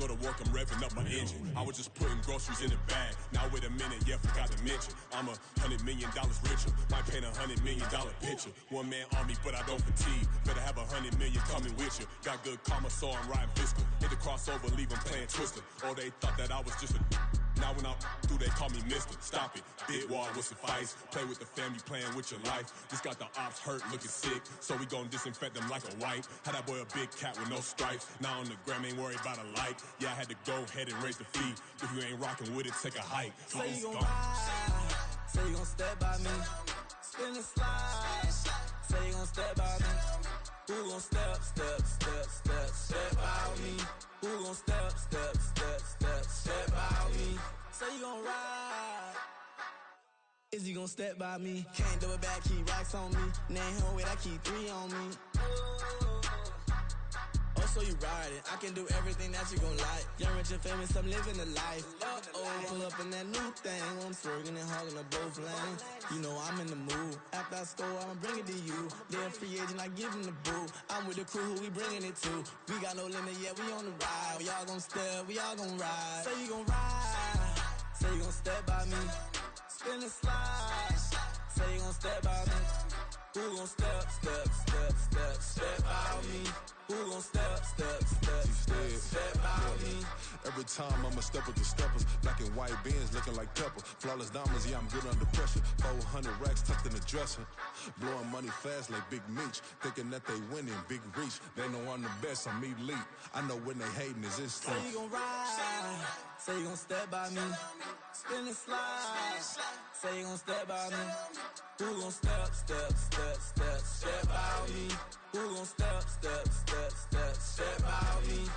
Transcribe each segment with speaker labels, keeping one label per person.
Speaker 1: go to work, I'm revving up my engine. I was just putting groceries in the bag. Now wait a minute, yeah, forgot to mention, I'm $100 million richer. Might paint $100 million picture. One man army, but I don't fatigue. Better have 100 million coming with you. Got good karma, so I'm riding fiscal. Hit the crossover, leave them playing Twister. Oh, they thought that I was just a. Now when I'm through, they call me Mister. Stop it, big wall would suffice. Play with the family, playing with your life. Just got the ops hurt, looking sick, so we gon' disinfect them like a wipe. Had that boy a big cat with no stripes. Now on the gram, ain't worried about a light. Yeah, I had to go ahead and raise the fee. If you ain't rocking with it, take a hike.
Speaker 2: Say you gon' ride, say you gon' step by me. Spin and slide, say you gon' step by me. Who gon' step by me? Who gon' step by me? Say you gon' ride. Is he gon' step by me? Can't do it back, keep racks on me. Name home with I keep 3 on me. Oh, so you riding? I can do everything that you gon' like. Young, rich, and famous, I'm living the life. Pull up in that new thing. I'm swerving and hogging the both lanes. You know I'm in the mood. After I score, I'ma bring it to you. They're a free agent, I give him the boo. I'm with the crew, who we bringing it to. We got no limit, yeah, we on the ride. We all gon' step, we all gon' ride. Say you gon' ride. Say you gon' step by me. Spin and slide. Say you gon' step by me. Who gon' step by me? Who gon' step by me?
Speaker 3: Every time I'ma step with the steppers. Black and white beans looking like pepper. Flawless diamonds, yeah, I'm good under pressure. 400 racks tucked in the dresser. Blowing money fast like Big Meech. Thinking that they winning, big reach. They know I'm the best, I'm elite. I know when they hating is instant.
Speaker 2: Say you gon' ride, say you gon' step by me. Spin and slide, say you gon' step by me. Who gon' step by me? Who gon' step by me?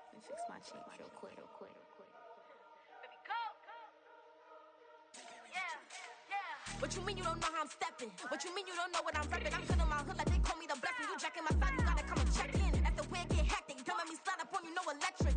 Speaker 4: Let me fix my cheek real quick.
Speaker 5: Baby, go. Yeah. What you mean you don't know how I'm stepping? What you mean you don't know what I'm repping? I'm good on my hood like they call me the blessing. You jacking my side, you gotta come and check in. That's the way it get hectic. Don't let me slide up on you, no electric.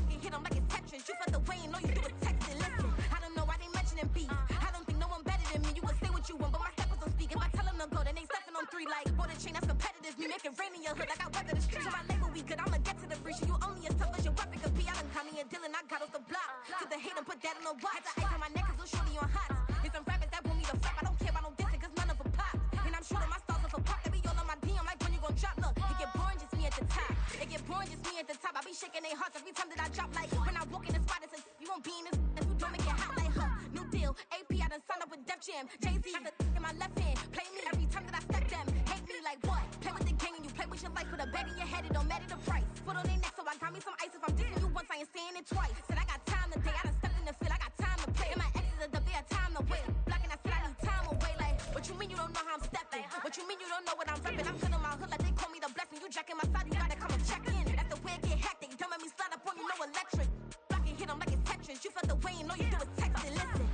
Speaker 5: You hit them like it's Tetris. You felt the way and know you do it texting. Listen, I don't know why they mentioning beef. I don't think no one better than me. You would say what you want, but my steppers don't speak. If I tell them to go, then they stepping on 3 like border chain. That's competitive. Me make it rain in your hood like I weather the street. So my label we good. I'ma get to the breach. You only as tough as your weapon could be. I done Connie and Dylan. I got off the block. To the hate and put that on the watch. The ice on my neck is little shorty on hot. It's some rappers that want me to flop. I don't care about no dissing, cause none of them pop. And I'm shooting my stars off a pop. They be all on my DM like when you gon' drop. Look, it get boring, just me at the top. It get boring, just me at the top. I be shaking their hearts every time that I drop. Like when I walk in the spot, it's a you won't be in this. If you don't make it hot like new deal. AP, I done signed up with Def Jam. Jay-Z got the in my left hand. Play me every time that I step them. Hate me like what? Play with the gang and you play with your life. Put a bag in your head, it don't matter the price. Foot on their neck, so I got me some ice. If I'm dissing you once, I ain't saying it twice. Said I got time today, I done stepped in the field, I got time to play. And my exes are up, they had time to wait. Black and I said I need time away. Like, what you mean you don't know how I'm stepping? What you mean you don't know what I'm repping? I'm good on my hood like they call me the blessing. You jacking my side, you gotta come and check in. That's the way it get hectic. Don't let me slide up on you, no electric. Black and hit them like it's Tetris. You felt the way and know you do it texting. Listen.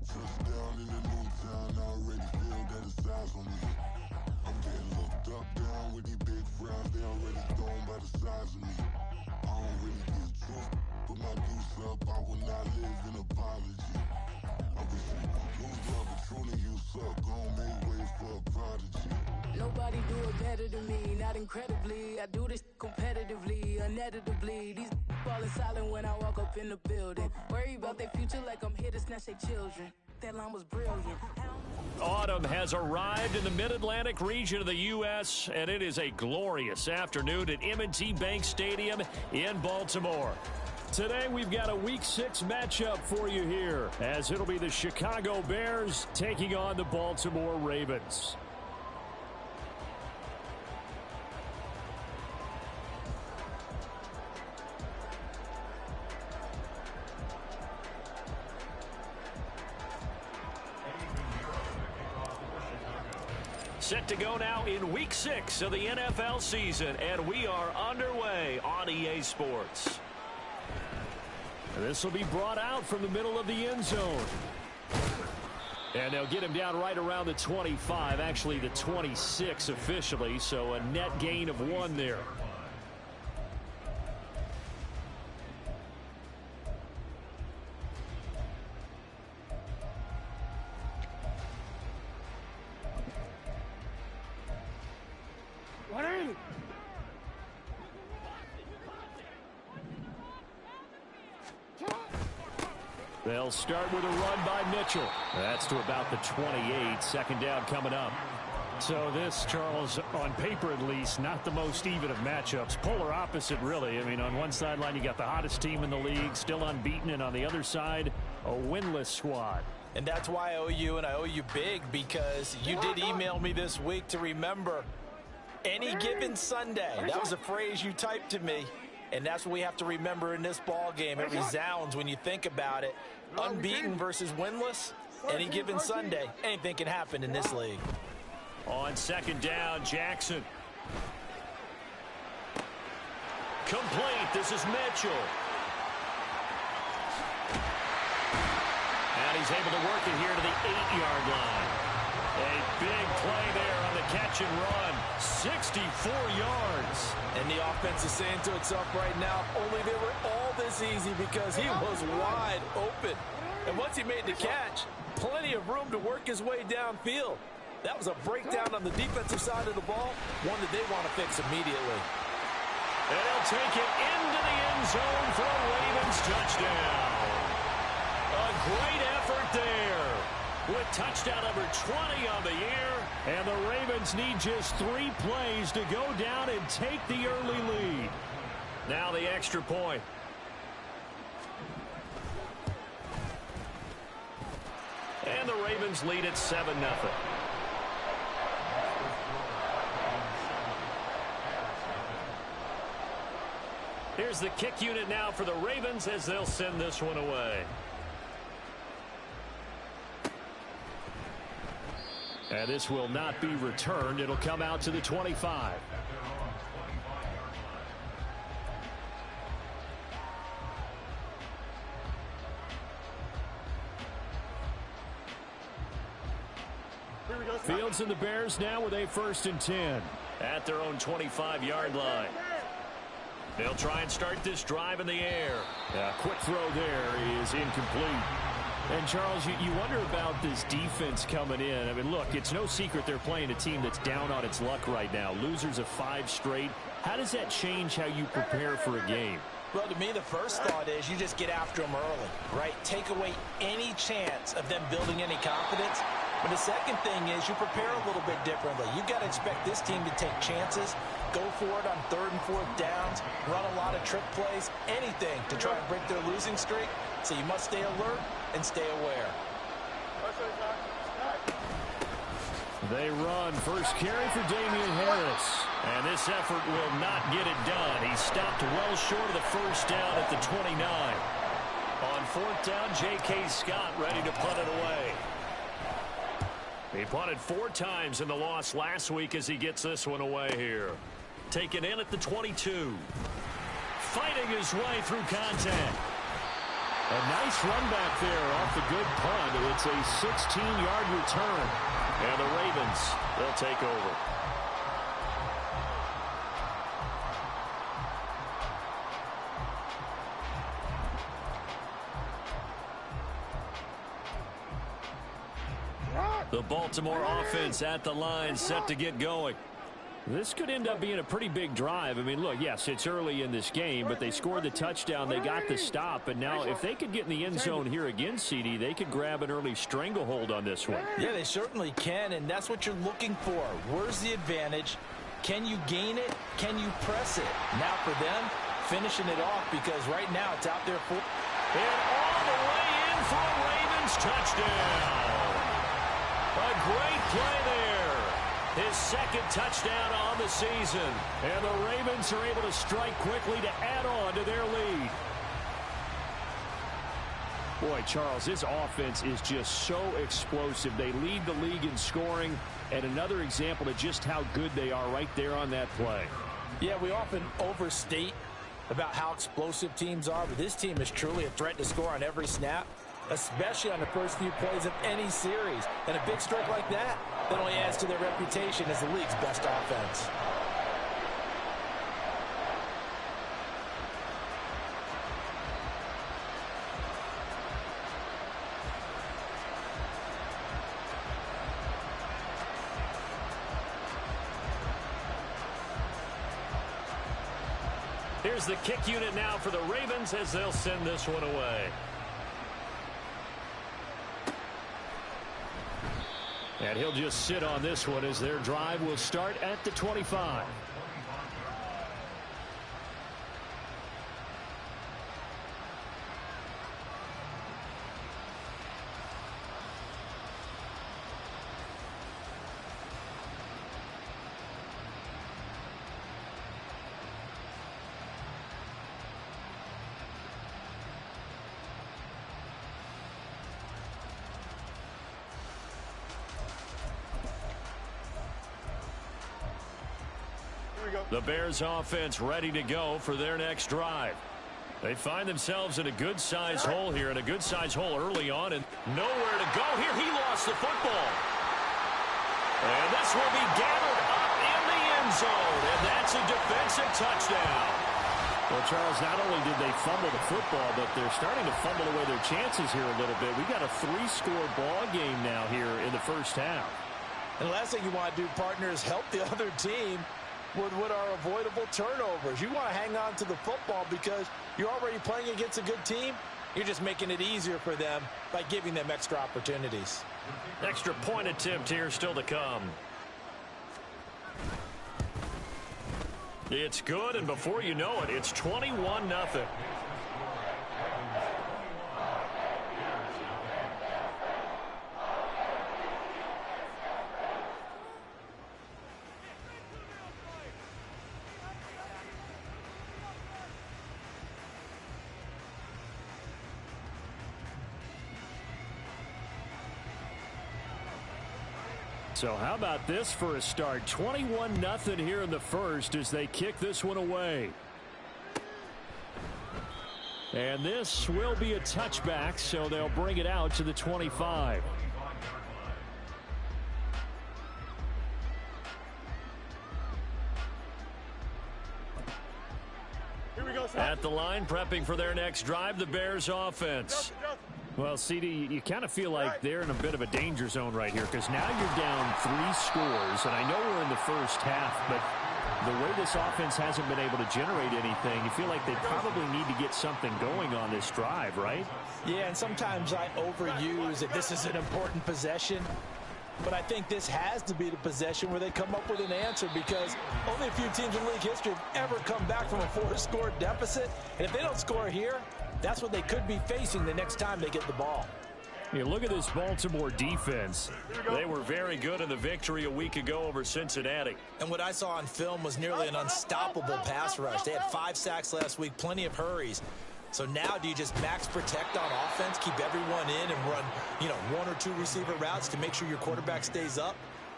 Speaker 3: Touchdown in the new town, I already feel that it's eyes on me. I'm getting looked up, down with these big frowns, they already thrown by the size of me. I don't really get truth, put my deuce up, I will not live in apology. I wish you lose love, but truly you suck, gon' make way for a prodigy.
Speaker 6: Nobody do it better than me, not incredibly. I do this competitively, uneditably. These falling silent when I walk up in the building. Worry about their future like I'm here to snatch their children. That line was brilliant.
Speaker 7: Autumn has arrived in the mid-Atlantic region of the U.S., and it is a glorious afternoon at M&T Bank Stadium in Baltimore. Today, we've got a Week 6 matchup for you here, as it'll be the Chicago Bears taking on the Baltimore Ravens. set to go now in Week 6 of the NFL season, and we are underway on EA Sports. This will be brought out from the middle of the end zone. And they'll get him down right around the 25, actually the 26 officially, so a net gain of 1 there. They'll start with a run by Mitchell. That's to about the 28. Second down coming up.
Speaker 8: So this, Charles, on paper at least, not the most even of matchups. Polar opposite, really. I mean, on one sideline, you got the hottest team in the league, still unbeaten, and on the other side, a winless squad.
Speaker 9: And that's why I owe you, and I owe you big, because you did email me this week to remember any given Sunday. That was a phrase you typed to me, and that's what we have to remember in this ball game. It resounds when you think about it. Unbeaten versus winless, any given Sunday, anything can happen in this league.
Speaker 7: On second down, Jackson. Complete. This is Mitchell. And he's able to work it here to the 8-yard line. A big play there on the catch and run. 64 yards.
Speaker 9: And the offense is saying to itself right now, only they were all this easy because he was wide open. And once he made the catch, plenty of room to work his way downfield. That was a breakdown on the defensive side of the ball, one that they want to fix immediately.
Speaker 7: And he'll take it into the end zone for a Ravens touchdown. A great effort there with touchdown number 20 on the year. And the Ravens need just 3 plays to go down and take the early lead. Now the extra point. And the Ravens lead at 7-0. Here's the kick unit now for the Ravens as they'll send this one away. And this will not be returned. It'll come out to the 25. Fields and the Bears now with a 1st and 10 at their own 25-yard line. They'll try and start this drive in the air. A quick throw there is incomplete. And, Charles, you wonder about this defense coming in. I mean, look, it's no secret they're playing a team that's down on its luck right now. Losers of 5 straight. How does that change how you prepare for a game?
Speaker 9: Well, to me, the first thought is you just get after them early, right? Take away any chance of them building any confidence. But the second thing is you prepare a little bit differently. You've got to expect this team to take chances, go for it on 3rd and 4th downs, run a lot of trick plays, anything to try and break their losing streak. So you must stay alert and stay aware.
Speaker 7: They run. First carry for Damian Harris. And this effort will not get it done. He stopped well short of the first down at the 29. On 4th down, J.K. Scott ready to punt it away. He punted 4 times in the loss last week as he gets this one away here. Taken in at the 22. Fighting his way through contact. A nice run back there off the good punt. It's a 16-yard return. And the Ravens, they'll take over. The Baltimore offense at the line, set to get going. This could end up being a pretty big drive. I mean, look, yes, it's early in this game, but they scored the touchdown. They got the stop, and now if they could get in the end zone here again, CD, they could grab an early stranglehold on this one.
Speaker 9: Yeah, they certainly can, and that's what you're looking for. Where's the advantage? Can you gain it? Can you press it? Now for them, finishing it off, because right now it's out there for...
Speaker 7: And all the way in for a Ravens touchdown. A great play there. His 2nd touchdown on the season. And the Ravens are able to strike quickly to add on to their lead. Boy, Charles, this offense is just so explosive. They lead the league in scoring, and another example of just how good they are right there on that play.
Speaker 9: Yeah, we often overstate about how explosive teams are, but this team is truly a threat to score on every snap, especially on the first few plays of any series. And a big strike like that only adds to their reputation as the league's best offense.
Speaker 7: Here's the kick unit now for the Ravens as they'll send this one away. And he'll just sit on this one as their drive will start at the 25. The Bears offense ready to go for their next drive. They find themselves in a good-sized hole here, and a good-sized hole early on, and nowhere to go here. He lost the football. And this will be gathered up in the end zone, and that's a defensive touchdown. Well, Charles, not only did they fumble the football, but they're starting to fumble away their chances here a little bit. We got a 3-score ball game now here in the first half.
Speaker 9: And the last thing you want to do, partner, is help the other team with what are avoidable turnovers. You want to hang on to the football because you're already playing against a good team. You're just making it easier for them by giving them extra opportunities.
Speaker 7: Extra point attempt here still to come. It's good, and before you know it, it's 21-0. So how about this for a start? 21-0 here in the first as they kick this one away. And this will be a touchback, so they'll bring it out to the 25.
Speaker 1: Here we go, son.
Speaker 7: At the line, prepping for their next drive, the Bears offense. Well, CD, you kind of feel like they're in a bit of a danger zone right here because now you're down 3 scores, and I know we're in the first half, but the way this offense hasn't been able to generate anything, you feel like they probably need to get something going on this drive, right?
Speaker 9: Yeah, and sometimes I overuse that this is an important possession, but I think this has to be the possession where they come up with an answer because only a few teams in league history have ever come back from a 4-score deficit, and if they don't score here, that's what they could be facing the next time they get the ball.
Speaker 7: You look at this Baltimore defense. They were very good in the victory a week ago over Cincinnati.
Speaker 9: And what I saw on film was nearly an unstoppable pass rush. They had 5 sacks last week, plenty of hurries. So now do you just max protect on offense, keep everyone in and run, 1 or 2 receiver routes to make sure your quarterback stays up?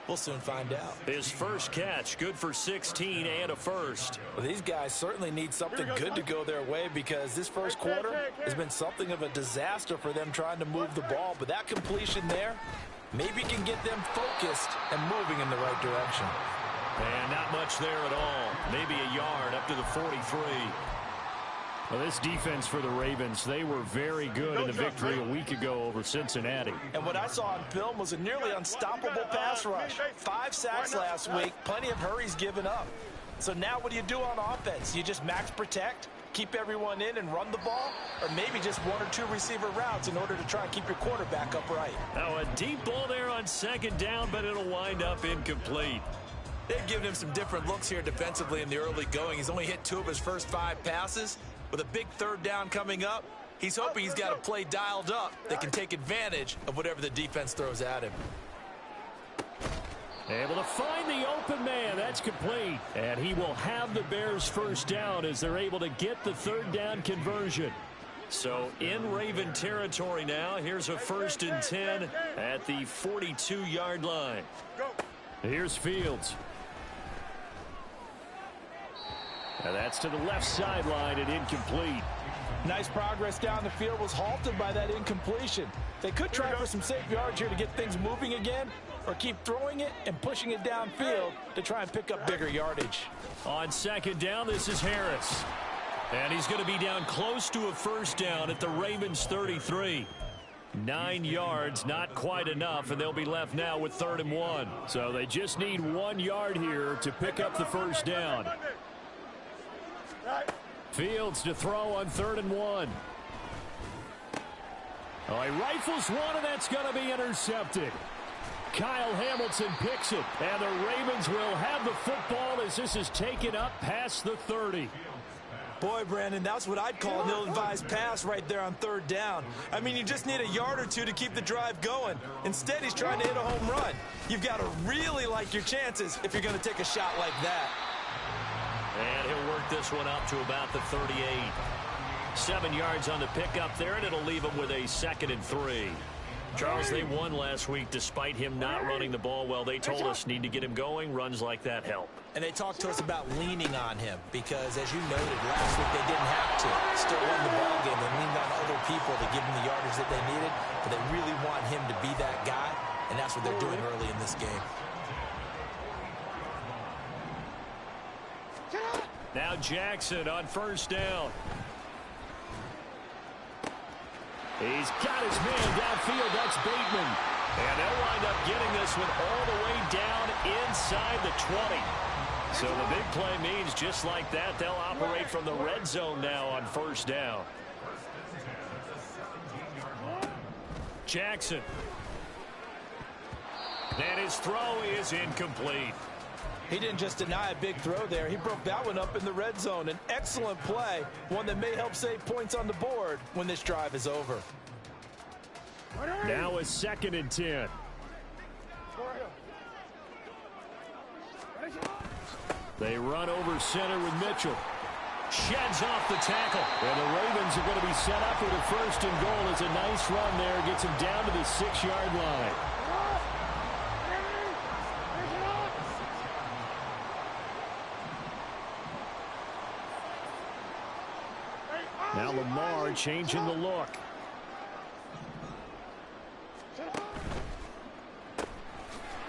Speaker 9: We'll soon find out.
Speaker 7: His first catch, good for 16 and a first.
Speaker 9: Well, these guys certainly need something good to go their way because this first quarter has been something of a disaster for them trying to move the ball. But that completion there maybe can get them focused and moving in the right direction.
Speaker 7: And not much there at all. Maybe a yard up to the 43. Well, this defense for the Ravens, they were very good in the victory a week ago over Cincinnati.
Speaker 9: And what I saw on film was a nearly unstoppable pass rush. 5 sacks last week, plenty of hurries given up. So now what do you do on offense? You just max protect, keep everyone in and run the ball, or maybe just 1 or 2 receiver routes in order to try and keep your quarterback upright.
Speaker 7: Now a deep ball there on second down, but it'll wind up incomplete.
Speaker 9: They've given him some different looks here defensively in the early going. He's only hit 2 of his first 5 passes. With a big 3rd down coming up, he's hoping he's got a play dialed up that can take advantage of whatever the defense throws at him.
Speaker 7: Able to find the open man. That's complete. And he will have the Bears first down as they're able to get the 3rd down conversion. So in Raven territory now. Here's a 1st and 10 at the 42-yard line.
Speaker 8: Here's Fields. And that's to the left sideline and incomplete.
Speaker 9: Nice progress down the field, was halted by that incompletion. They could try for some safe yards here to get things moving again, or keep throwing it and pushing it downfield to try and pick up bigger yardage.
Speaker 7: On 2nd down, this is Harris. And he's going to be down close to a 1st down at the Ravens 33. 9 yards, not quite enough, and they'll be left now with 3rd and 1.
Speaker 8: So they just need 1 yard here to pick up the 1st down. Fields to throw on 3rd and 1. Oh, he rifles one, and that's going to be intercepted. Kyle Hamilton picks it, and the Ravens will have the football as this is taken up past the 30.
Speaker 9: Boy, Brandon, that's what I'd call an ill-advised pass right there on 3rd down. I mean, you just need a yard or two to keep the drive going. Instead, he's trying to hit a home run. You've got to really like your chances if you're going to take a shot like that.
Speaker 7: And he'll work this one up to about the 38. 7 yards on the pickup there, and it'll leave him with a 2nd and 3. Charles, they won last week despite him not running the ball well. They told us need to get him going. Runs like that help.
Speaker 9: And they talked to us about leaning on him because, as you noted, last week they didn't have to. Still won the ball game. They leaned on other people to give them the yardage that they needed, but they really want him to be that guy, and that's what they're doing early in this game.
Speaker 7: Now Jackson on 1st down.
Speaker 8: He's got his man downfield. That's Bateman.
Speaker 7: And they'll wind up getting this one all the way down inside the 20. So the big play means just like that, they'll operate from the red zone now on 1st down. Jackson. And his throw is incomplete.
Speaker 9: He didn't just deny a big throw there. He broke that one up in the red zone. An excellent play, one that may help save points on the board when this drive is over.
Speaker 8: Now a 2nd and 10. They run over center with Mitchell.
Speaker 7: Sheds off the tackle.
Speaker 8: And the Ravens are going to be set up with a 1st and goal. It's a nice run there. Gets him down to the 6-yard line. Now Lamar changing the look.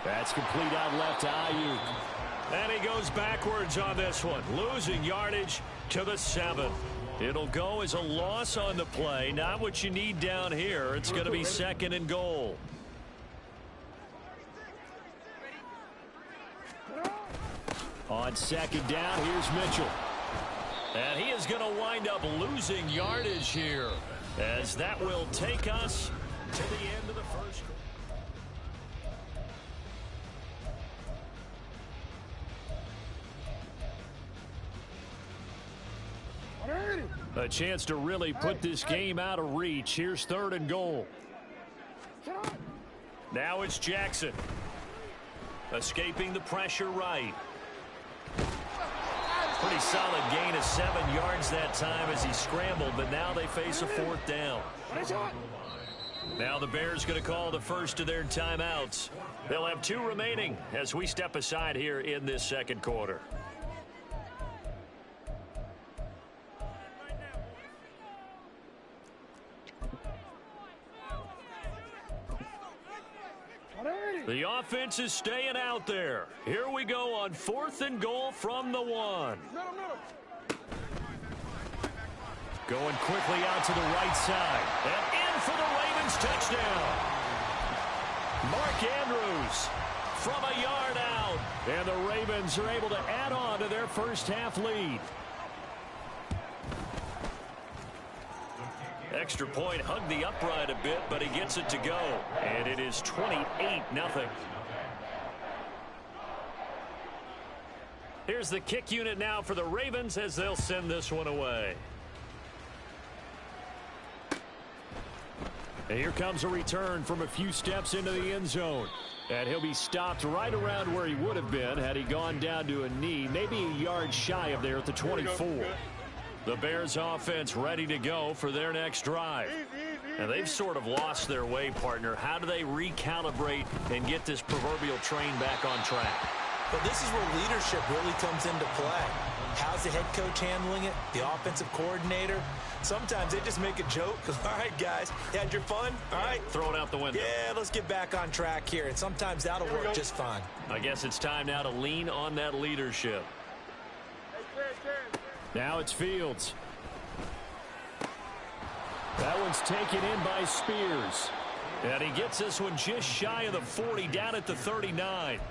Speaker 8: That's complete out left to Ayuk.
Speaker 7: And he goes backwards on this one, losing yardage to the 7. It'll go as a loss on the play. Not what you need down here. It's going to be 2nd and goal.
Speaker 8: On 2nd down, here's Mitchell.
Speaker 7: And he is going to wind up losing yardage here, as that will take us to the end of the 1st.
Speaker 8: A chance to really put this game out of reach. Here's 3rd and goal.
Speaker 7: Now it's Jackson. Escaping the pressure right. Pretty solid gain of 7 yards that time as he scrambled, but now they face a 4th down. Now the Bears going to call the first of their timeouts. They'll have 2 remaining as we step aside here in this 2nd quarter. The offense is staying out there. Here we go on 4th and goal from the 1. Going quickly out to the right side. And in for the Ravens touchdown. Mark Andrews from a yard out.
Speaker 8: And the Ravens are able to add on to their first half lead.
Speaker 7: Extra point, hugged the upright a bit, but he gets it to go. And it is 28-0. Here's the kick unit now for the Ravens as they'll send this one away.
Speaker 8: And here comes a return from a few steps into the end zone. And he'll be stopped right around where he would have been had he gone down to a knee, maybe a yard shy of there at the 24.
Speaker 7: The Bears offense ready to go for their next drive. And they've sort of lost their way, partner. How do they recalibrate and get this proverbial train back on track?
Speaker 9: But this is where leadership really comes into play. How's the head coach handling it? The offensive coordinator? Sometimes they just make a joke. All right, guys, you had your fun? All right.
Speaker 7: Throw it out the window.
Speaker 9: Yeah, let's get back on track here. And sometimes that'll work just fine.
Speaker 7: I guess it's time now to lean on that leadership.
Speaker 8: Now it's Fields. That one's taken in by Spears.
Speaker 7: And he gets this one just shy of the 40, down at the 39.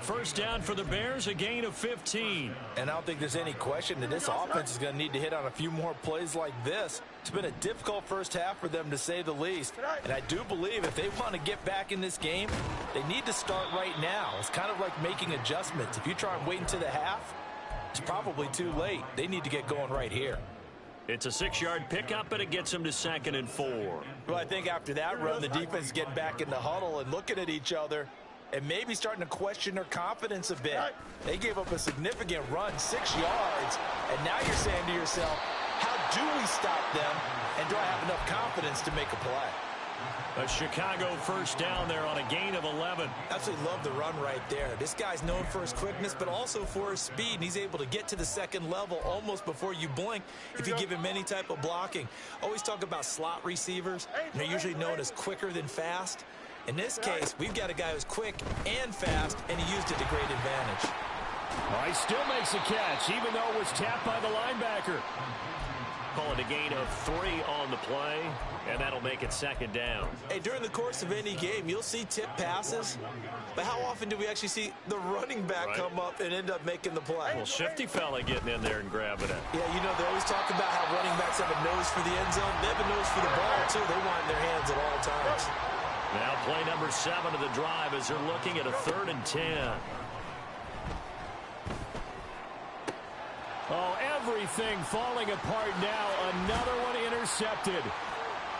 Speaker 7: First down for the Bears, a gain of 15.
Speaker 9: And I don't think there's any question that this offense is going to need to hit on a few more plays like this. It's been a difficult first half for them, to say the least. And I do believe if they want to get back in this game, they need to start right now. It's kind of like making adjustments. If you try and wait until the half, it's probably too late. They need to get going right here.
Speaker 7: It's a 6-yard pickup, and it gets them to 2nd and 4.
Speaker 9: Well, I think after that run, the defense is getting back in the huddle and looking at each other and maybe starting to question their confidence a bit. They gave up a significant run, 6 yards, and now you're saying to yourself, how do we stop them, and do I have enough confidence to make a play?
Speaker 7: A Chicago first down there on a gain of 11.
Speaker 9: Absolutely love the run right there. This guy's known for his quickness, but also for his speed, and he's able to get to the second level almost before you blink if you give him any type of blocking. Always talk about slot receivers, and they're usually known as quicker than fast. In this case, we've got a guy who's quick and fast, and he used it to great advantage.
Speaker 8: Oh, he still makes a catch, even though it was tapped by the linebacker.
Speaker 7: Call it a gain of 3 on the play, and that'll make it 2nd down.
Speaker 9: Hey, during the course of any game, you'll see tip passes, but how often do we actually see the running back come up and end up making the play?
Speaker 7: Well, shifty fella getting in there and grabbing it.
Speaker 9: Yeah, you know, they always talk about how running backs have a nose for the end zone. They have a nose for the ball, too. They want it in their hands at all times.
Speaker 7: Now play number 7 of the drive as they're looking at a 3rd and 10.
Speaker 8: Oh, everything falling apart now. Another one intercepted.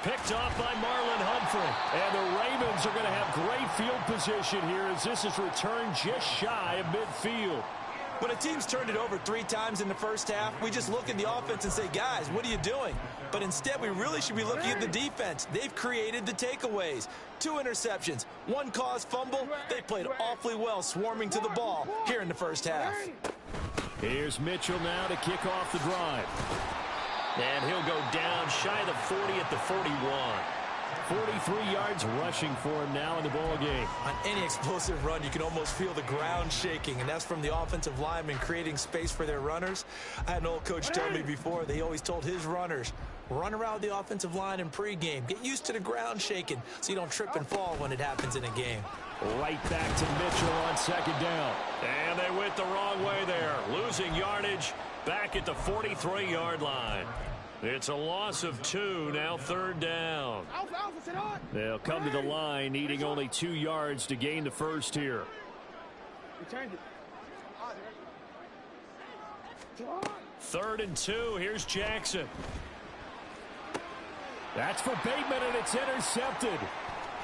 Speaker 7: Picked off by Marlon Humphrey.
Speaker 8: And the Ravens are going to have great field position here as this is returned just shy of midfield.
Speaker 9: When a team's turned it over 3 times in the first half, we just look at the offense and say, guys, what are you doing? But instead, we really should be looking at the defense. They've created the takeaways. 2 interceptions, 1 caused fumble. They played awfully well swarming to the ball here in the first half.
Speaker 8: Here's Mitchell now to kick off the drive.
Speaker 7: And he'll go down shy of the 40 at the 41.
Speaker 8: 43 yards rushing for him now in the ball game.
Speaker 9: On any explosive run, you can almost feel the ground shaking, and that's from the offensive linemen creating space for their runners. I had an old coach tell me before, they always told his runners, run around the offensive line in pregame. Get used to the ground shaking so you don't trip and fall when it happens in a game.
Speaker 8: Right back to Mitchell on 2nd down.
Speaker 7: And they went the wrong way there, losing yardage back at the 43-yard line. It's a loss of 2, now 3rd down.
Speaker 8: They'll come to the line, needing only 2 yards to gain the first here.
Speaker 7: 3rd and 2, here's Jackson.
Speaker 8: That's for Bateman, and it's intercepted.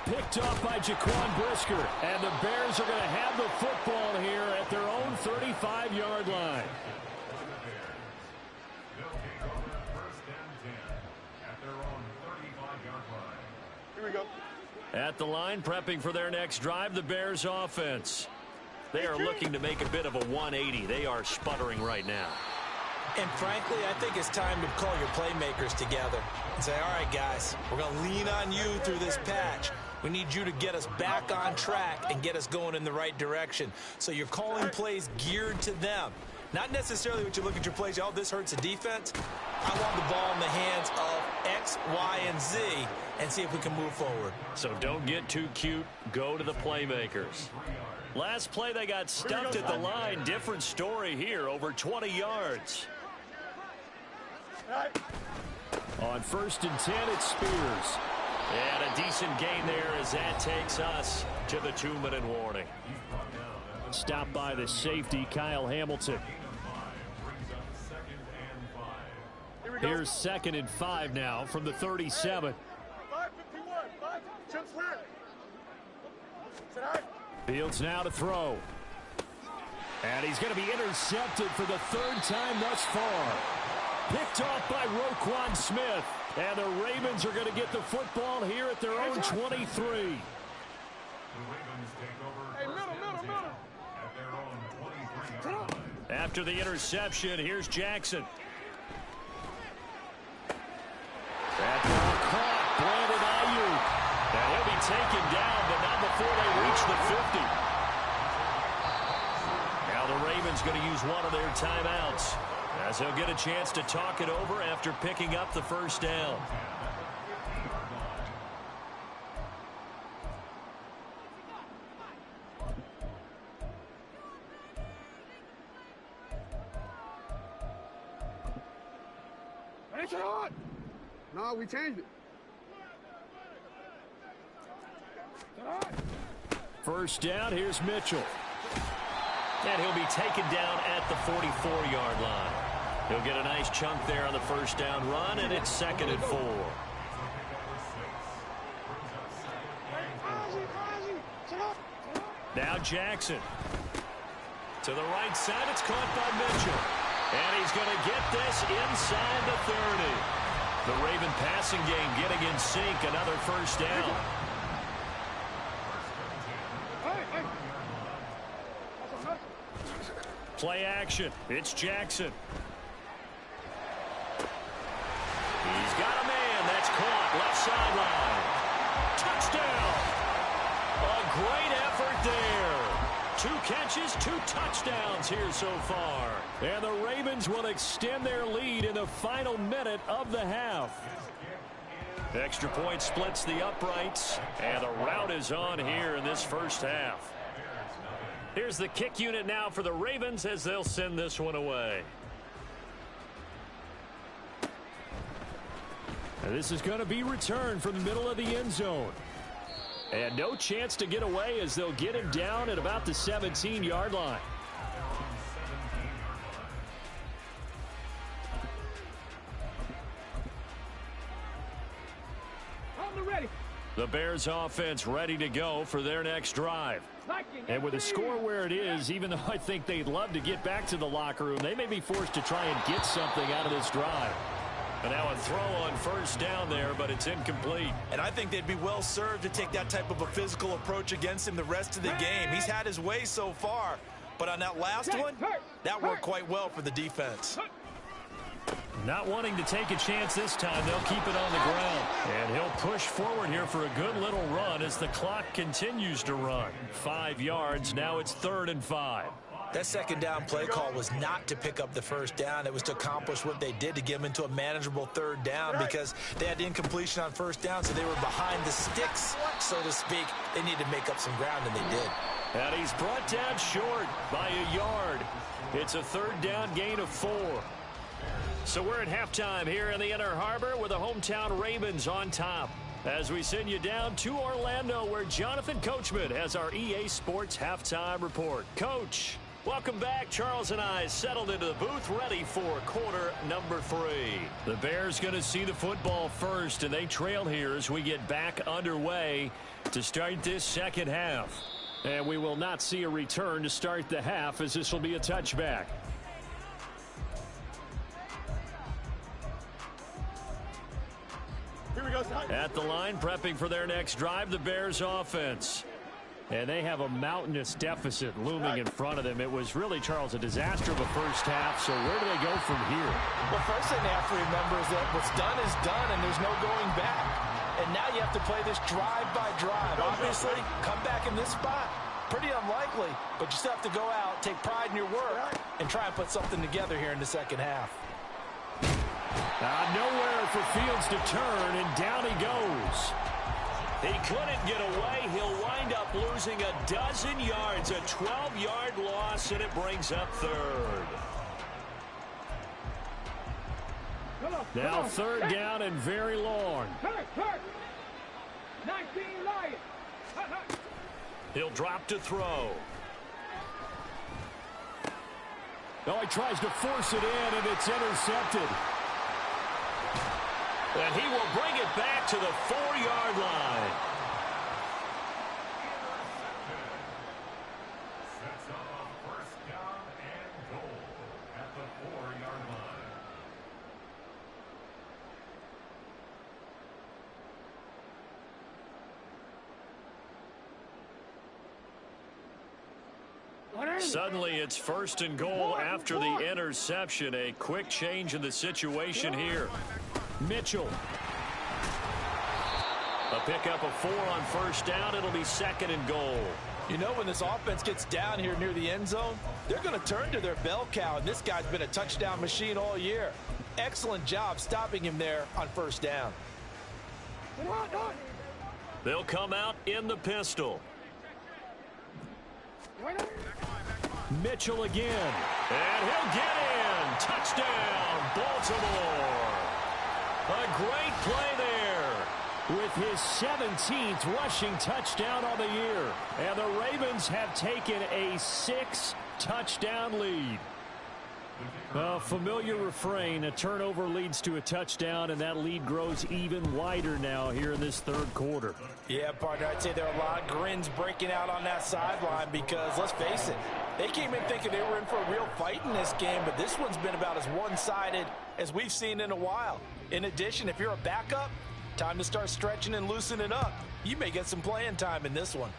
Speaker 8: Picked off by Jaquan Brisker. And the Bears are going to have the football here at their own 35-yard line.
Speaker 7: At the line, prepping for their next drive, the Bears offense. They are looking to make a bit of a 180. They are sputtering right now.
Speaker 9: And frankly, I think it's time to call your playmakers together and say, all right, guys, we're going to lean on you through this patch. We need you to get us back on track and get us going in the right direction. So you're calling plays geared to them. Not necessarily what you look at your plays, oh, this hurts the defense. I want the ball in the hands of X, Y, and Z and see if we can move forward.
Speaker 7: So don't get too cute. Go to the playmakers. Last play, they got stuffed at the line. Different story here, over 20 yards.
Speaker 8: On 1st and 10, it's Spears.
Speaker 7: And a decent gain there as that takes us to the 2-minute warning.
Speaker 8: Stopped by the safety, Kyle Hamilton. Here's 2nd and 5 now from the 37. Fields now to throw. And he's going to be intercepted for the 3rd time thus far.
Speaker 7: Picked off by Roquan Smith. And the Ravens are going to get the football here at their own 23. After the interception, here's Jackson. That ball caught, Brandon Ayuk. And he'll be taken down, but not before they reach the 50. Now the Ravens going to use one of their timeouts, as they'll get a chance to talk it over after picking up the first down.
Speaker 10: No, we changed it.
Speaker 7: First down, here's Mitchell. And he'll be taken down at the 44-yard line. He'll get a nice chunk there on the first down run, and it's 2nd and 4. Now Jackson. To the right side, it's caught by Mitchell. And he's going to get this inside the 30. The Raven passing game getting in sync, another first down. Play action. It's Jackson. He's got a man. That's caught. Left sideline. Touchdown. A great effort there. 2 catches, 2 touchdowns here so far. And the Ravens will extend their lead in the final minute of the half. Extra point splits the uprights, and the rout is on here in this first half. Here's the kick unit now for the Ravens as they'll send this one away. And this is going to be returned from the middle of the end zone. And no chance to get away as they'll get him down at about the 17-yard line. The Bears offense ready to go for their next drive. And with the score where it is, even though I think they'd love to get back to the locker room, they may be forced to try and get something out of this drive. And now a throw on first down there, but it's incomplete.
Speaker 9: And I think they'd be well served to take that type of a physical approach against him the rest of the game. He's had his way so far, but on that last one, that worked quite well for the defense.
Speaker 7: Not wanting to take a chance this time, they'll keep it on the ground. And he'll push forward here for a good little run as the clock continues to run. 5 yards, now it's 3rd and 5.
Speaker 9: That second down play call was not to pick up the first down. It was to accomplish what they did to get them into a manageable 3rd down because they had incompletion on first down, so they were behind the sticks, so to speak. They needed to make up some ground, and they did.
Speaker 7: And he's brought down short by a yard. It's a 3rd down gain of 4. So we're at halftime here in the Inner Harbor with the hometown Ravens on top. As we send you down to Orlando where Jonathan Coachman has our EA Sports halftime report. Coach, welcome back. Charles and I settled into the booth ready for quarter number 3. The Bears going to see the football first, and they trail here as we get back underway to start this second half. And we will not see a return to start the half as this will be a touchback. At the line, prepping for their next drive, the Bears offense. And they have a mountainous deficit looming in front of them. It was really, Charles, a disaster of a first half. So where do they go from here?
Speaker 9: Well, first thing they have to remember is that what's done is done, and there's no going back. And now you have to play this drive by drive. Obviously, come back in this spot. Pretty unlikely, but you still have to go out, take pride in your work, and try and put something together here in the second half.
Speaker 7: Nowhere for Fields to turn, and down he goes. He couldn't get away. He'll wind up losing a dozen yards, a 12-yard loss, and it brings up 3rd. Now 3rd down and very long.
Speaker 10: 19 Lions.
Speaker 7: He'll drop to throw. Oh, he tries to force it in, and it's intercepted. And he will bring it back to the 4-yard line.
Speaker 11: Sets up a 1st down and goal at the 4-yard line.
Speaker 7: Suddenly it's 1st and goal after the interception. A quick change in the situation here.
Speaker 8: Mitchell.
Speaker 7: A pickup of 4 on 1st down. It'll be 2nd and goal.
Speaker 9: You know, when this offense gets down here near the end zone, they're going to turn to their bell cow, and this guy's been a touchdown machine all year. Excellent job stopping him there on 1st down.
Speaker 7: They'll come out in the pistol.
Speaker 8: Mitchell again.
Speaker 7: And he'll get in. Touchdown, Baltimore. A great play there.
Speaker 8: With his 17th rushing touchdown on the year.
Speaker 7: And the Ravens have taken a 6-touchdown lead.
Speaker 8: A familiar refrain, a turnover leads to a touchdown, and that lead grows even wider now here in this 3rd quarter.
Speaker 9: Yeah, partner, I'd say there are a lot of grins breaking out on that sideline because, let's face it, they came in thinking they were in for a real fight in this game, but this one's been about as one-sided as we've seen in a while. In addition, if you're a backup, time to start stretching and loosening up. You may get some playing time in this one.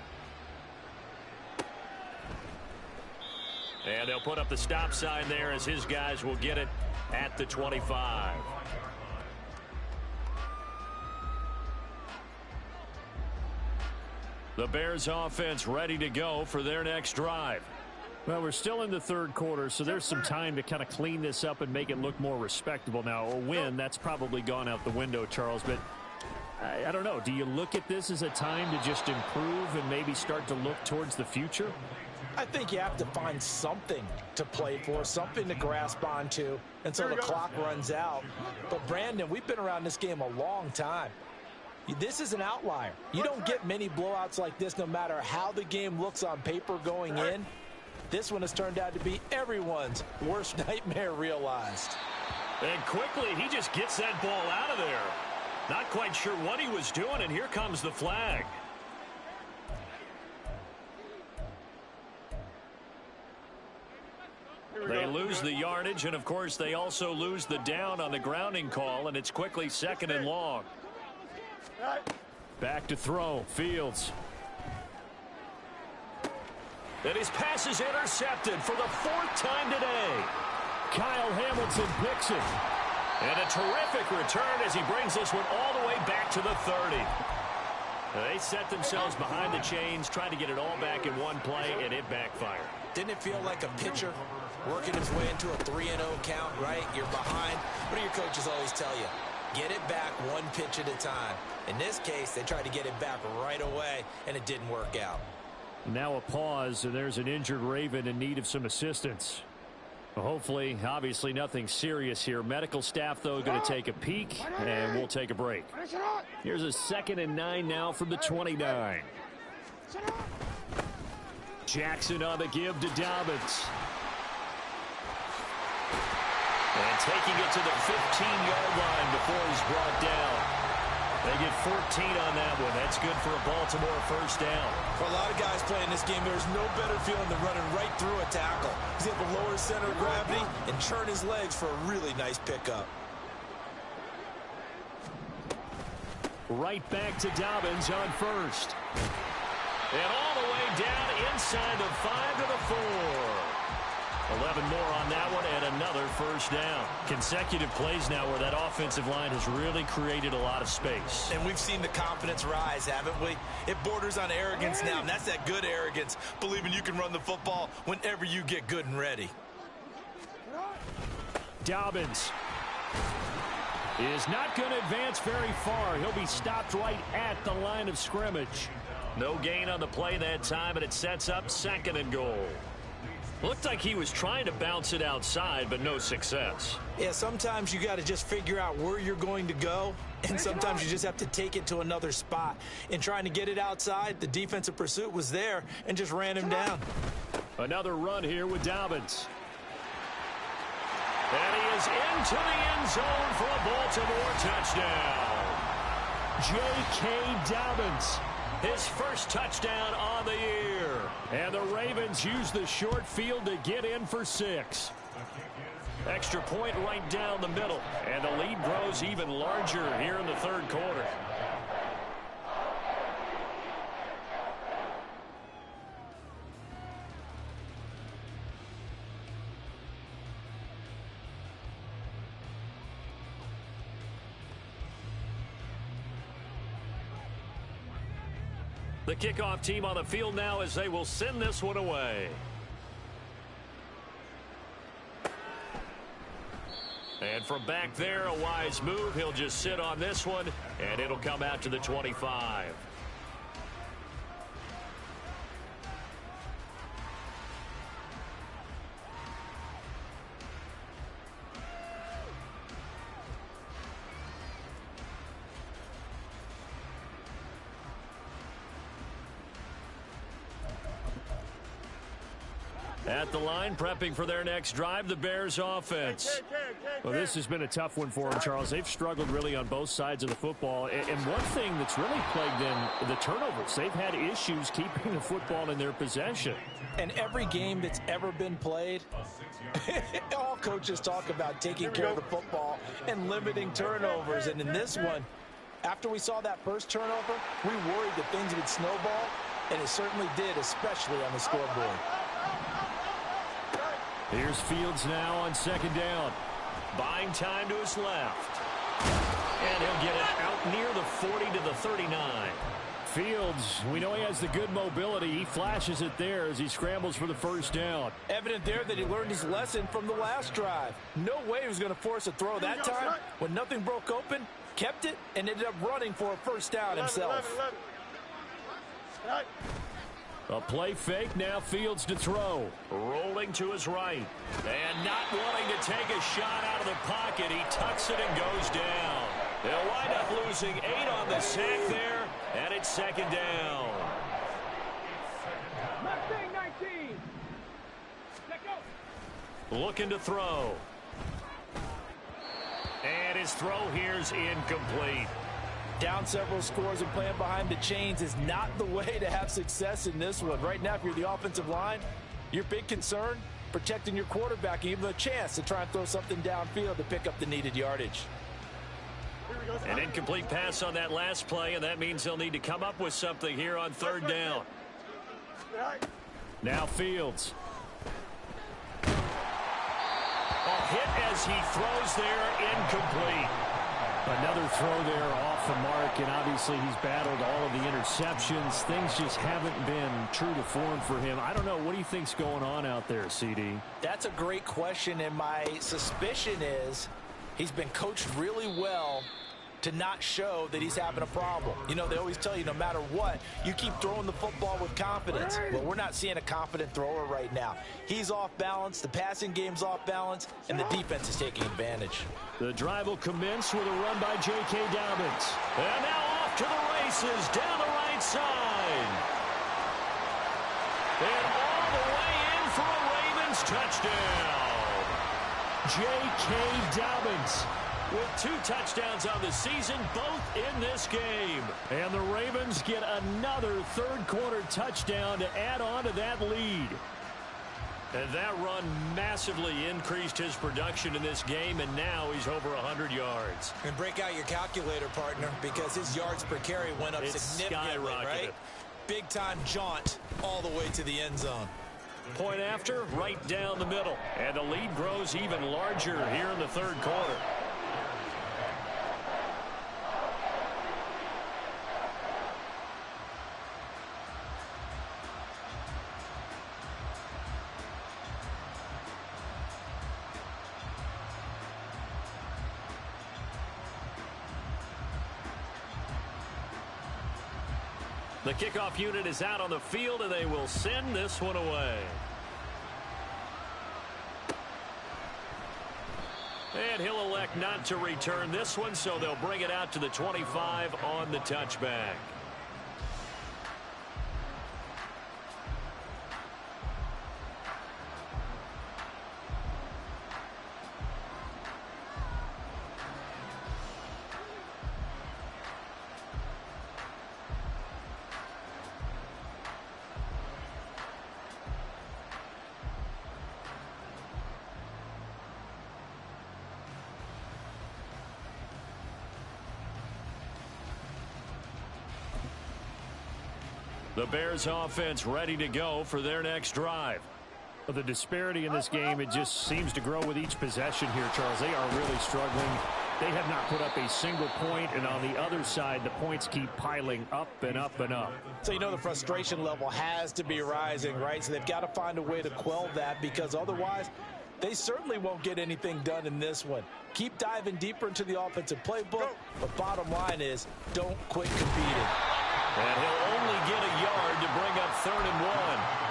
Speaker 7: And they'll put up the stop sign there as his guys will get it at the 25. The Bears offense ready to go for their next drive.
Speaker 8: Well, we're still in the 3rd quarter, so there's some time to kind of clean this up and make it look more respectable now. A win, that's probably gone out the window, Charles, but I don't know. Do you look at this as a time to just improve and maybe start to look towards the future?
Speaker 9: I think you have to find something to play for, something to grasp onto until the clock runs out. But, Brandon, we've been around this game a long time. This is an outlier. You don't get many blowouts like this no matter how the game looks on paper going in. This one has turned out to be everyone's worst nightmare realized.
Speaker 7: And quickly, he just gets that ball out of there. Not quite sure what he was doing, and here comes the flag. They lose the yardage, and, of course, they also lose the down on the grounding call, and it's quickly 2nd and long.
Speaker 8: Back to throw. Fields.
Speaker 7: And his pass is intercepted for the 4th time today.
Speaker 8: Kyle Hamilton picks it.
Speaker 7: And a terrific return as he brings this one all the way back to the 30. They set themselves behind the chains, trying to get it all back in one play, and it backfired.
Speaker 9: Didn't it feel like a pitcher working his way into a 3-0 count, right? You're behind. What do your coaches always tell you? Get it back one pitch at a time. In this case, they tried to get it back right away, and it didn't work out.
Speaker 8: Now a pause, and there's an injured Raven in need of some assistance. Hopefully, obviously nothing serious here. Medical staff, though, going to take a peek, and we'll take a break. Here's a 2nd and 9 now from the 29. Jackson on the give to Dobbins.
Speaker 7: And taking it to the 15-yard line before he's brought down. They get 14 on that one. That's good for a Baltimore 1st down.
Speaker 9: For a lot of guys playing this game, there's no better feeling than running right through a tackle. He's able to lower his center of gravity and churn his legs for a really nice pickup.
Speaker 8: Right back to Dobbins on 1st.
Speaker 7: And all the way down inside the 5 to the 4. 11 more on that one and another 1st down. Consecutive plays now where that offensive line has really created a lot of space.
Speaker 9: And we've seen the confidence rise, haven't we? It borders on arrogance now, and that's that good arrogance, believing you can run the football whenever you get good and ready.
Speaker 8: Dobbins is not going to advance very far. He'll be stopped right at the line of scrimmage.
Speaker 7: No gain on the play that time, and it sets up 2nd and goal. Looked like he was trying to bounce it outside, but no success.
Speaker 9: Yeah, sometimes you got to just figure out where you're going to go, and sometimes you just have to take it to another spot. In trying to get it outside, the defensive pursuit was there and just ran him down.
Speaker 8: Another run here with Dobbins.
Speaker 7: And he is into the end zone for a Baltimore touchdown.
Speaker 8: J.K. Dobbins.
Speaker 7: His 1st touchdown on the year.
Speaker 8: And the Ravens use the short field to get in for 6.
Speaker 7: Extra point right down the middle. And the lead grows even larger here in the 3rd quarter. The kickoff team on the field now as they will send this one away. And from back there, a wise move. He'll just sit on this one, and it'll come out to the 25. At the line, prepping for their next drive, the Bears offense.
Speaker 8: Well, this has been a tough one for them, Charles. They've struggled really on both sides of the football. And one thing that's really plagued them, the turnovers. They've had issues keeping the football in their possession.
Speaker 9: And every game that's ever been played, all coaches talk about taking care of the football and limiting turnovers. And in this one, after we saw that first turnover, we worried that things would snowball, and it certainly did, especially on the scoreboard.
Speaker 7: Here's Fields now on second down. Buying time to his left. And he'll get it out near the 40 to the 39.
Speaker 8: Fields, we know he has the good mobility. He flashes it there as he scrambles for the first down.
Speaker 9: Evident there that he learned his lesson from the last drive. No way he was going to force a throw that time. When nothing broke open, kept it, and ended up running for a first down himself.
Speaker 7: A play fake, now Fields to throw. Rolling to his right. And not wanting to take a shot out of the pocket, he tucks it and goes down. They'll wind up losing 8 on the sack there, and it's second down. Looking to throw. And his throw here's incomplete.
Speaker 9: Down several scores and playing behind the chains is not the way to have success in this one. Right now, if you're the offensive line, your big concern, protecting your quarterback and give him a chance to try and throw something downfield to pick up the needed yardage.
Speaker 7: An incomplete pass on that last play, and that means they'll need to come up with something here on third down.
Speaker 8: Now Fields.
Speaker 7: A hit as he throws there, incomplete.
Speaker 8: Another throw there off the mark, and obviously he's battled all of the interceptions. Things just haven't been true to form for him. I don't know. What do you think's going on out there, CD?
Speaker 9: That's a great question, and my suspicion is he's been coached really well to not show that he's having a problem. You know, they always tell you no matter what, you keep throwing the football with confidence. Well, we're not seeing a confident thrower right now. He's off balance, the passing game's off balance, and the defense is taking advantage.
Speaker 7: The drive will commence with a run by J.K. Dobbins. And now off to the races down the right side. And all the way in for a Ravens touchdown. J.K. Dobbins with 2 touchdowns on the season, both in this game.
Speaker 8: And the Ravens get another third-quarter touchdown to add on to that lead.
Speaker 7: And that run massively increased his production in this game, and now he's over 100 yards.
Speaker 9: And break out your calculator, partner, because his yards per carry went up significantly, right? Big-time jaunt all the way to the end zone.
Speaker 7: Point after, right down the middle. And the lead grows even larger here in the third quarter. The kickoff unit is out on the field, and they will send this one away. And he'll elect not to return this one, so they'll bring it out to the 25 on the touchback. The Bears offense ready to go for their next drive.
Speaker 8: Well, the disparity in this game, it just seems to grow with each possession here, Charles. They are really struggling they have not put up a single point, and on the other side, the points keep piling up and up and up.
Speaker 9: So you know the frustration level has to be rising, right? So they've got to find a way to quell that, because otherwise they certainly won't get anything done in this one. Keep diving deeper into the offensive playbook, but bottom line is don't quit competing.
Speaker 7: And he'll only get a yard to bring up 3rd and 1.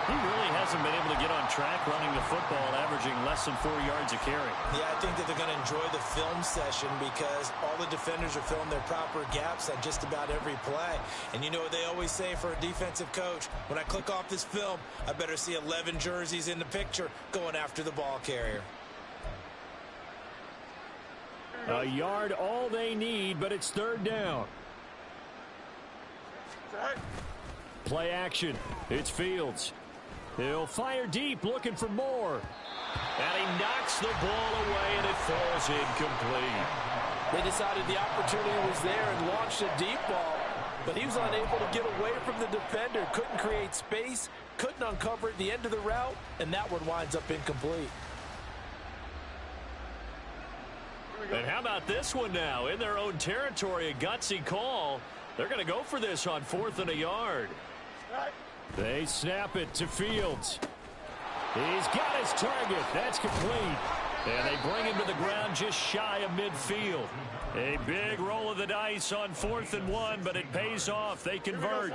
Speaker 7: He really hasn't been able to get on track running the football, averaging less than 4 yards a carry.
Speaker 9: Yeah, I think that they're going to enjoy the film session because all the defenders are filling their proper gaps on just about every play. And you know what they always say for a defensive coach? When I click off this film, I better see 11 jerseys in the picture going after the ball carrier.
Speaker 8: A yard all they need, but it's 3rd down. Play action. It's Fields. He'll fire deep, looking for more.
Speaker 7: And he knocks the ball away, and it falls incomplete.
Speaker 9: They decided the opportunity was there and launched a deep ball, but he was unable to get away from the defender. Couldn't create space, couldn't uncover at the end of the route, and that one winds up incomplete.
Speaker 7: And how about this one now? In their own territory, a gutsy call. They're going to go for this on 4th and a yard.
Speaker 8: They snap it to Fields. He's got his target. That's complete. And they bring him to the ground just shy of midfield. A big roll of the dice on 4th and 1, but it pays off. They convert.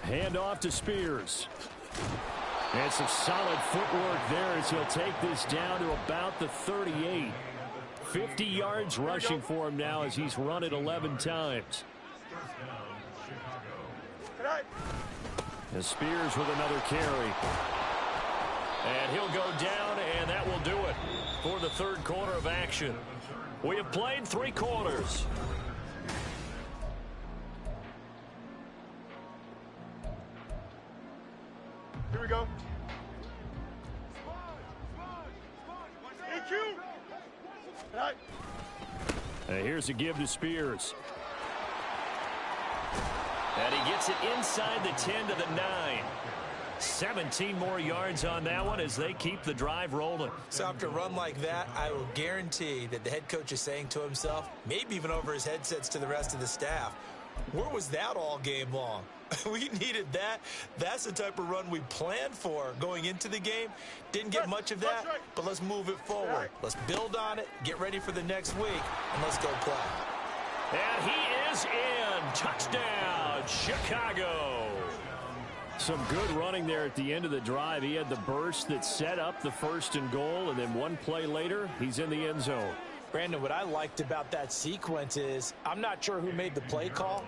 Speaker 8: Hand off to Spears. And some solid footwork there as he'll take this down to about the 38. 50 yards rushing for him now as he's run it 11 times. And Spears with another carry. And he'll go down, and that will do it for the 3rd quarter of action. We have played 3 quarters.
Speaker 10: Here we go.
Speaker 8: And here's a give to Spears.
Speaker 7: And he gets it inside the 10 to the 9. 17 more yards on that one as they keep the drive rolling.
Speaker 9: So after a run like that, I will guarantee that the head coach is saying to himself, maybe even over his headsets to the rest of the staff, where was that all game long? We needed that. That's the type of run we planned for going into the game. Didn't get much of that, but let's move it forward. Let's build on it, get ready for the next week, and let's go play.
Speaker 7: And he is in. Touchdown, Chicago.
Speaker 8: Some good running there at the end of the drive. He had the burst that set up the 1st and goal, and then one play later, he's in the end zone.
Speaker 9: Brandon, what I liked about that sequence is I'm not sure who made the play call,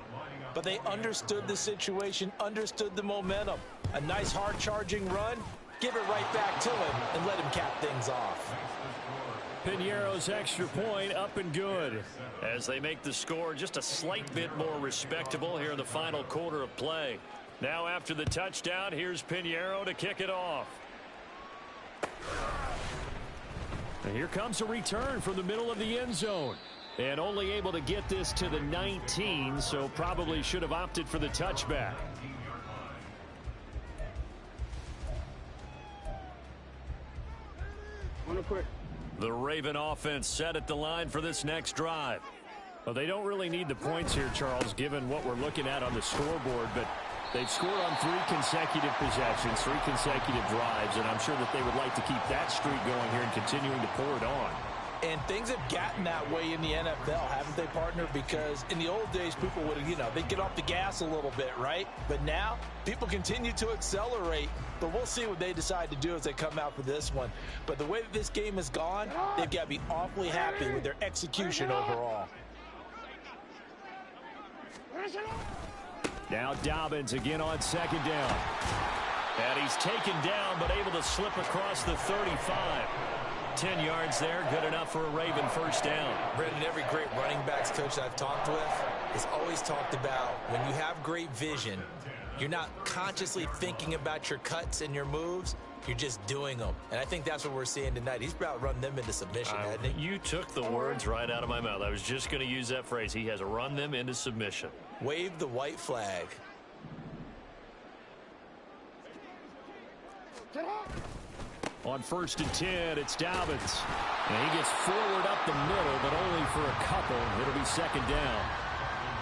Speaker 9: but they understood the situation, understood the momentum. A nice hard-charging run, give it right back to him, and let him cap things off.
Speaker 8: Piñeiro's extra point up and good.
Speaker 7: As they make the score just a slight bit more respectable here in the final quarter of play. Now after the touchdown, here's Piñeiro to kick it off.
Speaker 8: And here comes a return from the middle of the end zone. And only able to get this to the 19, so probably should have opted for the touchback.
Speaker 7: The Raven offense set at the line for this next drive.
Speaker 8: Well, they don't really need the points here, Charles, given what we're looking at on the scoreboard, but they've scored on 3 consecutive possessions, 3 consecutive drives, and I'm sure that they would like to keep that streak going here and continuing to pour it on.
Speaker 9: And things have gotten that way in the NFL, haven't they, partner? Because in the old days, people would, they'd get off the gas a little bit, right? But now, people continue to accelerate. But we'll see what they decide to do as they come out for this one. But the way that this game has gone, they've got to be awfully happy with their execution overall.
Speaker 8: Now Dobbins again on 2nd down.
Speaker 7: And he's taken down, but able to slip across the 35. 10 yards there, good enough for a Raven 1st down.
Speaker 9: Brendan, every great running backs coach I've talked with has always talked about when you have great vision, you're not consciously thinking about your cuts and your moves, you're just doing them. And I think that's what we're seeing tonight. He's about to run them into submission, hasn't he?
Speaker 7: You took the words right out of my mouth. I was just going to use that phrase. He has run them into submission.
Speaker 9: Wave the white flag.
Speaker 8: On 1st and 10, it's Dobbins. And he gets forward up the middle, but only for a couple. It'll be 2nd down.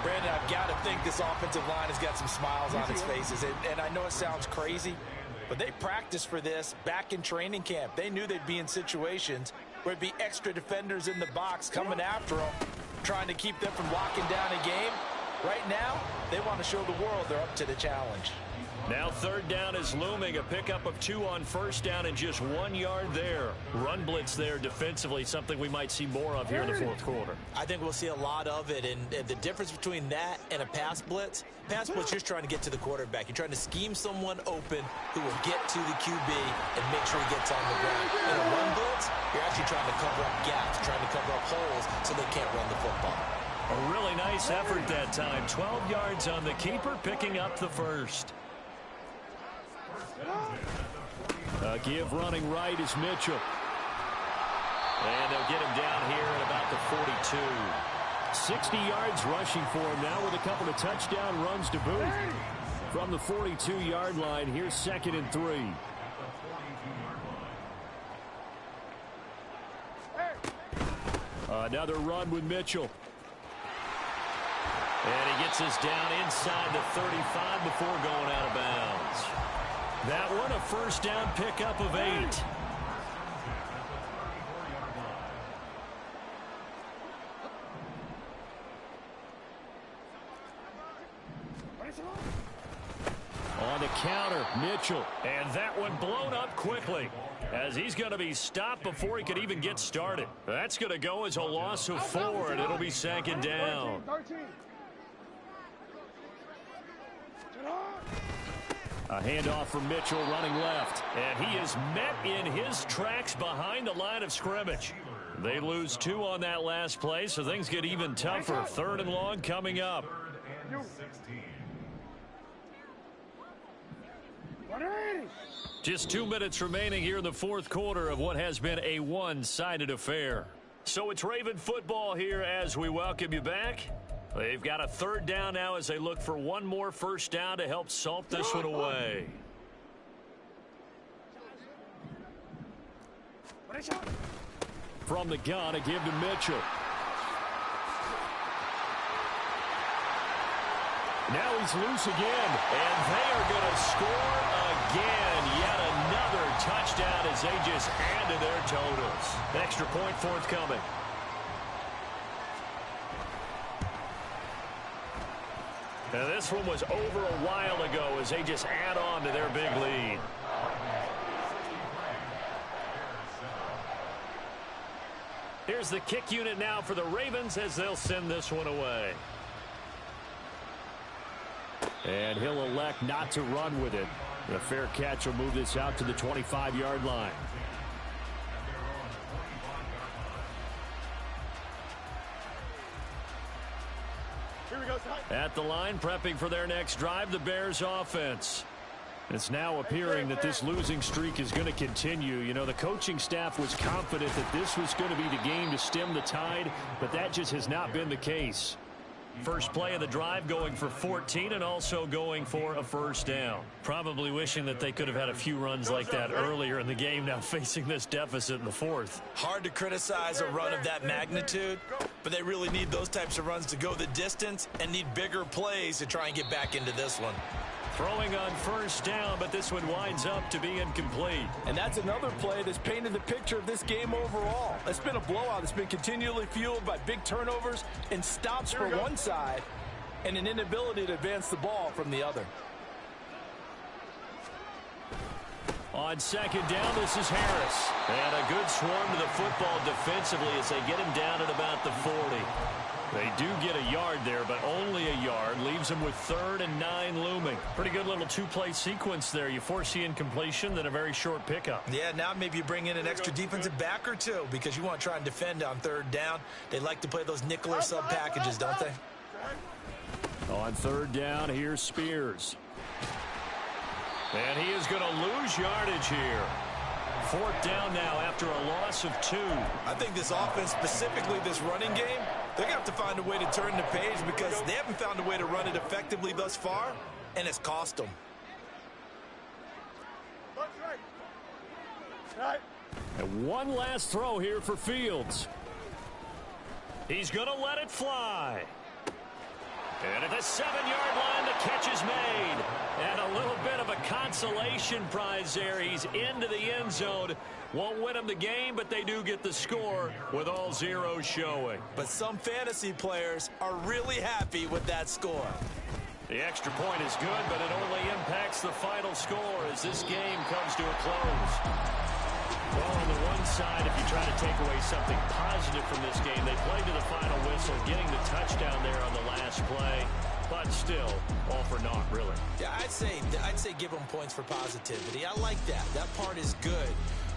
Speaker 9: Brandon, I've got to think this offensive line has got some smiles on its faces. And I know it sounds crazy, but they practiced for this back in training camp. They knew they'd be in situations where there'd be extra defenders in the box coming after them, trying to keep them from locking down a game. Right now, they want to show the world they're up to the challenge.
Speaker 7: Now 3rd down is looming. A pickup of 2 on 1st down and just 1 yard there. Run blitz there defensively, something we might see more of here in the 4th quarter.
Speaker 9: I think we'll see a lot of it, and the difference between that and a pass blitz, you're trying to get to the quarterback. You're trying to scheme someone open who will get to the QB and make sure he gets on the ground. In a run blitz, you're actually trying to cover up gaps, trying to cover up holes so they can't run the football.
Speaker 7: A really nice effort that time. 12 yards on the keeper, picking up the 1st.
Speaker 8: Give running right is Mitchell.
Speaker 7: And they'll get him down here at about the 42.
Speaker 8: 60 yards rushing for him now with a couple of touchdown runs to boot. From the 42-yard line, here's 2nd and 3. Another run with Mitchell.
Speaker 7: And he gets us down inside the 35 before going out of bounds. That one, a 1st down pickup of 8.
Speaker 8: On the counter, Mitchell.
Speaker 7: And that one blown up quickly, as he's going to be stopped before he could even get started. That's going to go as a loss of 4, and it'll be 2nd down.
Speaker 10: 13.
Speaker 8: A handoff from Mitchell running left.
Speaker 7: And he is met in his tracks behind the line of scrimmage. They lose 2 on that last play, so things get even tougher. 3rd and long coming up. Just 2 minutes remaining here in the 4th quarter of what has been a one-sided affair. So it's Raven football here as we welcome you back. They've got a 3rd down now as they look for one more 1st down to help salt this one away.
Speaker 8: From the gun, a give to Mitchell. Now he's loose again.
Speaker 7: And they are going to score again. Yet another touchdown as they just add to their totals. Extra point forthcoming. Now this one was over a while ago as they just add on to their big lead. Here's the kick unit now for the Ravens as they'll send this one away.
Speaker 8: And he'll elect not to run with it. The fair catch will move this out to the 25-yard line.
Speaker 7: At the line, prepping for their next drive, the Bears offense.
Speaker 8: It's now appearing that this losing streak is going to continue. You know, the coaching staff was confident that this was going to be the game to stem the tide, but that just has not been the case.
Speaker 7: First play of the drive going for 14 and also going for a 1st down. Probably wishing that they could have had a few runs like that earlier in the game, now facing this deficit in the 4th.
Speaker 9: Hard to criticize a run of that magnitude, but they really need those types of runs to go the distance and need bigger plays to try and get back into this one.
Speaker 7: Throwing on 1st down, but this one winds up to be incomplete.
Speaker 11: And that's another play that's painted the picture of this game overall. It's been a blowout. It's been continually fueled by big turnovers and stops for one side and an inability to advance the ball from the other.
Speaker 7: On 2nd down, this is Harris. And a good swarm to the football defensively as they get him down at about the 40. They do get a yard there, but only a yard. Leaves them with 3rd and 9 looming. Pretty good little 2-play sequence there. You force the incompletion, then a very short pickup.
Speaker 9: Yeah, now maybe you bring in an extra defensive back or two because you want to try and defend on 3rd down. They like to play those nickel or sub packages, don't they?
Speaker 8: On 3rd down, here's Spears.
Speaker 7: And he is going to lose yardage here. 4th down now after a loss of 2.
Speaker 9: I think this offense, specifically this running game, they're going to have to find a way to turn the page because they haven't found a way to run it effectively thus far, and it's cost them.
Speaker 7: And one last throw here for Fields. He's going to let it fly. And at the 7-yard line, the catch is made. And a little bit of a consolation prize there. He's into the end zone. Won't win them the game, but they do get the score with all zeros showing.
Speaker 11: But some fantasy players are really happy with that score.
Speaker 7: The extra point is good, but it only impacts the final score as this game comes to a close. Well, on the one side, if you try to take away something positive from this game, they played to the final whistle, getting the touchdown there on the last play, but still, all for naught, really.
Speaker 9: Yeah, I'd say give them points for positivity. I like that. That part is good.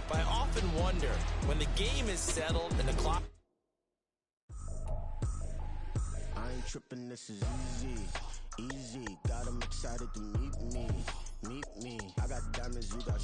Speaker 9: But I often wonder, when the game is settled and the clock...
Speaker 12: I ain't tripping, this is easy, got them excited to meet me, I got diamonds, you got